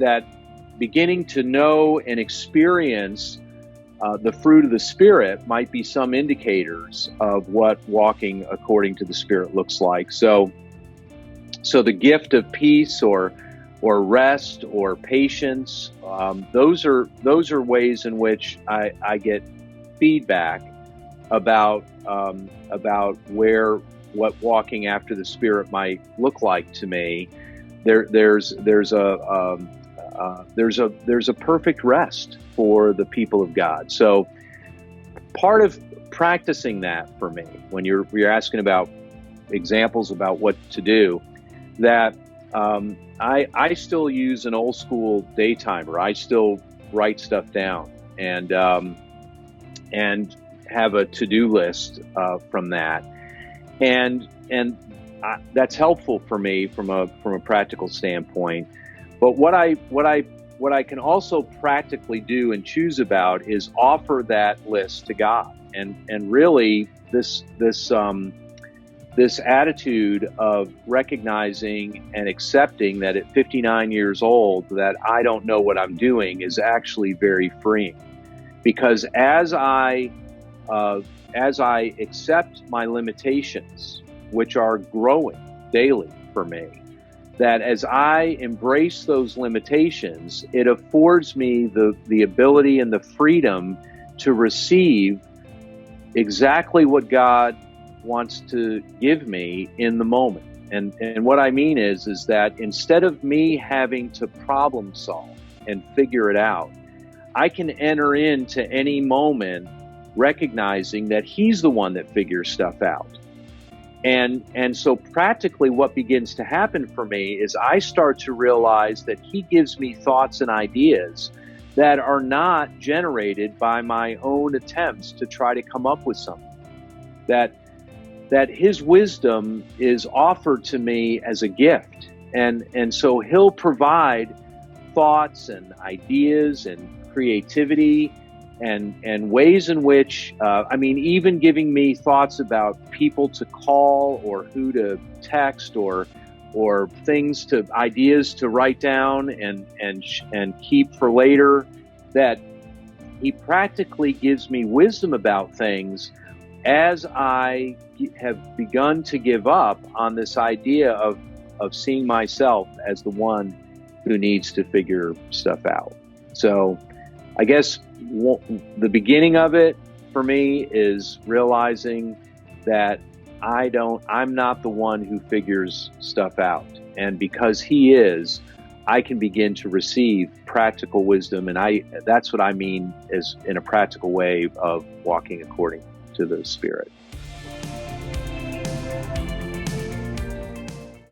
that beginning to know and experience the fruit of the Spirit might be some indicators of what walking according to the Spirit looks like. So the gift of peace or rest or patience, those are ways in which I get feedback about what walking after the Spirit might look like to me. There's a perfect rest for the people of God. So part of practicing that for me, when you're asking about examples about what to do, that I still use an old school day timer. I still write stuff down and have a to-do list from that, and that's helpful for me from a practical standpoint. But what I can also practically do and choose about is offer that list to God, and really this attitude of recognizing and accepting that at 59 years old that I don't know what I'm doing is actually very freeing, because as I accept my limitations, which are growing daily for me, that as I embrace those limitations, it affords me the ability and the freedom to receive exactly what God wants to give me in the moment. And what I mean is that instead of me having to problem solve and figure it out, I can enter into any moment recognizing that He's the one that figures stuff out. And so practically what begins to happen for me is I start to realize that He gives me thoughts and ideas that are not generated by my own attempts to try to come up with something. That His wisdom is offered to me as a gift. And so He'll provide thoughts and ideas and creativity and ways in which, even giving me thoughts about people to call or who to text or ideas to write down and keep for later, that He practically gives me wisdom about things as I have begun to give up on this idea of seeing myself as the one who needs to figure stuff out. So I guess the beginning of it for me is realizing that I'm not the one who figures stuff out. And because He is, I can begin to receive practical wisdom. And that's what I mean is in a practical way of walking according to the Spirit.